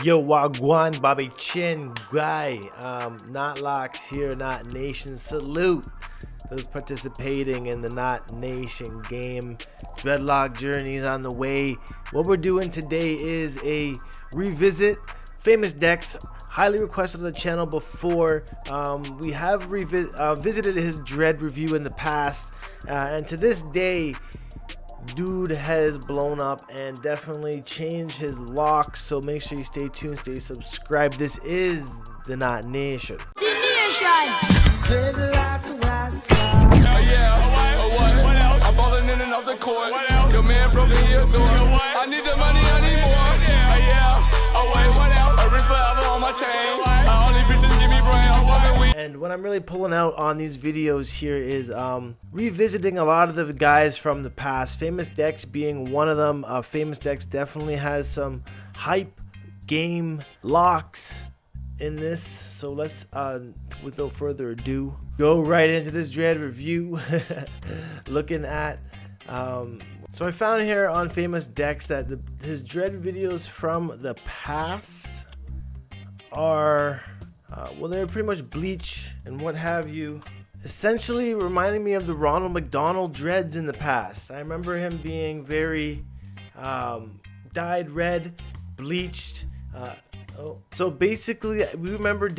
Yo, Wagwan, Bobby Chin, guy. KNOTLOCKS here, Not Nation. Salute those participating in the Not Nation game. Dreadlock journeys on the way. What we're doing today is a revisit. Famous Dex, highly requested on the channel before. We have visited his Dread review in the past, and to this day, dude has blown up and definitely changed his locks. So make sure you stay tuned, stay subscribed. This is the Not Nation. The Nation. Hell yeah, what else? I'm balling in and off the court. What else? Your man broke in your door. I need the money, I need more. Yeah, oh wait, what else? A ring forever on my chain. Only bitches give me brains. And what I'm really pulling out on these videos here is revisiting a lot of the guys from the past. Famous Dex being one of them. Famous Dex definitely has some hype game locks in this. So let's, without further ado, go right into this Dread review. Looking at, so I found here on Famous Dex that his Dread videos from the past are, well, they're pretty much bleach and what have you, essentially reminding me of the Ronald McDonald dreads in the past. I remember him being very dyed red, bleached. So basically, we remember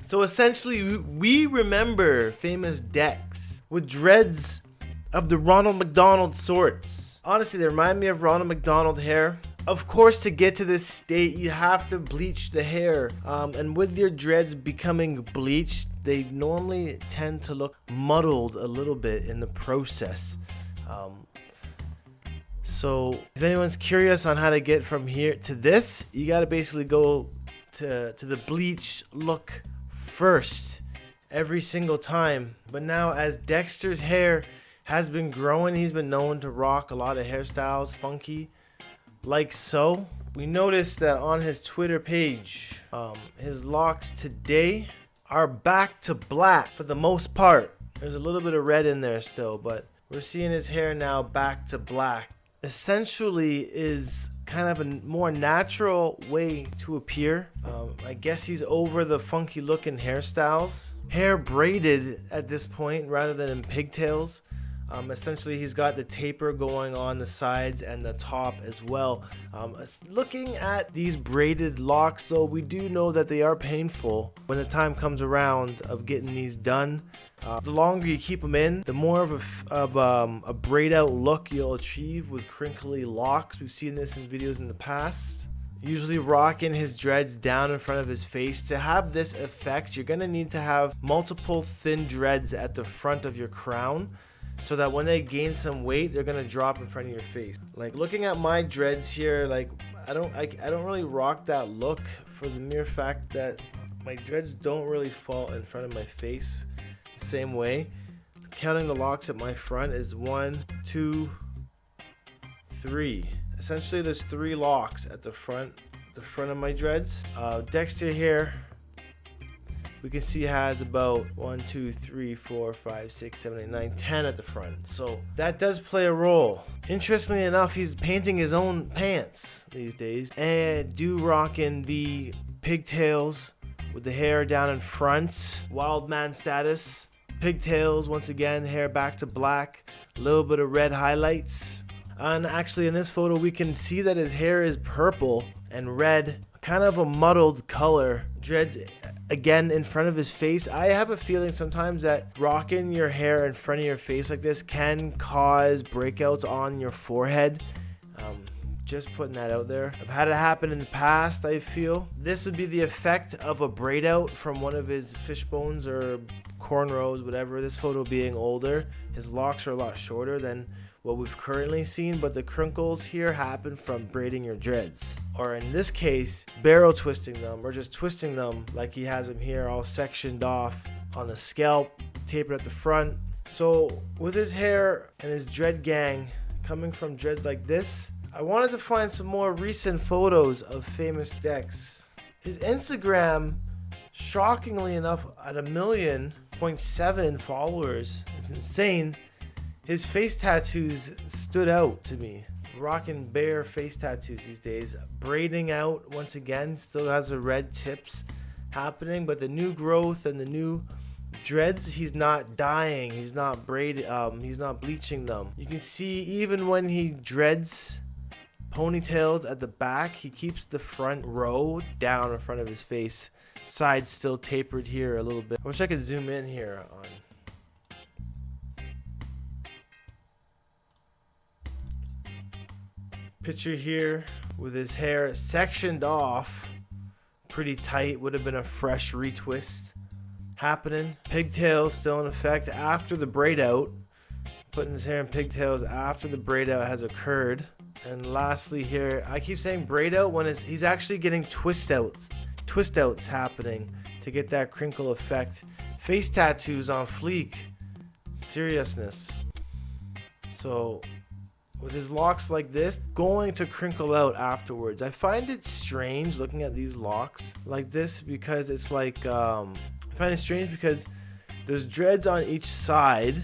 so essentially, we remember Famous Dex with dreads of the Ronald McDonald sorts. Honestly, they remind me of Ronald McDonald hair. Of course, to get to this state, you have to bleach the hair. And with your dreads becoming bleached, they normally tend to look muddled a little bit in the process. So if anyone's curious on how to get from here to this, you got to basically go to the bleach look first every single time. But now, as Dexter's hair has been growing, he's been known to rock a lot of hairstyles, funky, like so. We noticed that on his Twitter page, his locks today are back to black for the most part. There's a little bit of red in there still, but we're seeing his hair now back to black. Essentially is kind of a more natural way to appear. I guess he's over the funky looking hairstyles. Hair braided at this point rather than in pigtails. Essentially, he's got the taper going on the sides and the top as well. Looking at these braided locks, though, we do know that they are painful when the time comes around of getting these done. The longer you keep them in, the more of a braid out look you'll achieve with crinkly locks. We've seen this in videos in the past. Usually rocking his dreads down in front of his face. To have this effect, you're gonna need to have multiple thin dreads at the front of your crown, so that when they gain some weight, they're gonna drop in front of your face. Like looking at my dreads here, like I don't really rock that look for the mere fact that my dreads don't really fall in front of my face the same way. Counting the locks at my front is 1, 2, 3. Essentially, there's 3 locks at the front of my dreads. Dexter here, we can see has about 1, 2, 3, 4, 5, 6, 7, 8, 9, 10 at the front. So that does play a role. Interestingly enough, he's painting his own pants these days and rocking the pigtails with the hair down in front. Wild man status. Pigtails once again, hair back to black. A little bit of red highlights. And actually in this photo we can see that his hair is purple and red. Kind of a muddled color. Dreads again in front of his face. I have a feeling sometimes that rocking your hair in front of your face like this can cause breakouts on your forehead. Just putting that out there. I've had it happen in the past, I feel. This would be the effect of a braid out from one of his fish bones or cornrows, whatever. This photo being older. His locks are a lot shorter than what we've currently seen, but the crinkles here happen from braiding your dreads. Or in this case, barrel twisting them, or just twisting them like he has them here all sectioned off on the scalp, tapered at the front. So with his hair and his dread gang coming from dreads like this, I wanted to find some more recent photos of Famous Dex. His Instagram, shockingly enough, at 1.7 million followers. It's insane. His face tattoos stood out to me. Rocking bare face tattoos these days. Braiding out once again. Still has the red tips happening, but the new growth and the new dreads, he's not dyeing, he's not he's not bleaching them. You can see even when he dreads ponytails at the back, he keeps the front row down in front of his face. Sides still tapered here a little bit. I wish I could zoom in here on. Picture here with his hair sectioned off pretty tight. Would have been a fresh retwist happening. Pigtails still in effect after the braid out. Putting his hair in pigtails after the braid out has occurred. And lastly here, I keep saying braid out when he's actually getting twist outs happening to get that crinkle effect. Face tattoos on fleek. Seriousness. So with his locks like this, going to crinkle out afterwards. I find it strange looking at these locks like this because it's like, I find it strange because there's dreads on each side,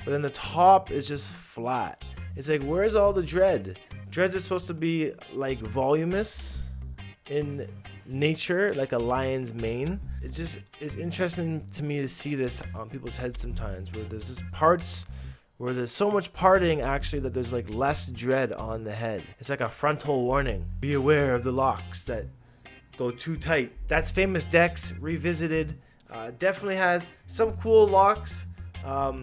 but then the top is just flat. It's like, where's all the dread? Dreads are supposed to be like voluminous in nature, like a lion's mane. It's interesting to me to see this on people's heads sometimes, where there's just parts where there's so much parting actually that there's like less dread on the head. It's like a frontal warning. Be aware of the locks that go too tight. That's Famous Dex revisited. Definitely has some cool locks.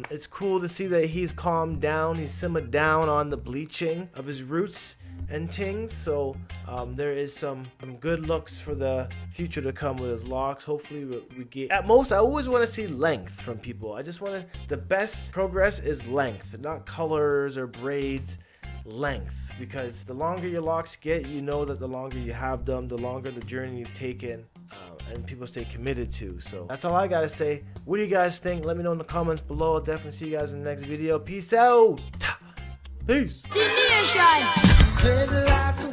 It's cool to see that he's calmed down. He's simmered down on the bleaching of his roots and things. So there is some good looks for the future to come with his locks. Hopefully we get, at most, I always want to see length from people. I just want to, the best progress is length, not colors or braids. Length, because the longer your locks get, you know that the longer you have them, the longer the journey you've taken, and people stay committed to. So that's all I gotta say. What do you guys think? Let me know in the comments below. I'll definitely see you guys in the next video. Peace out. Peace. Dreadlock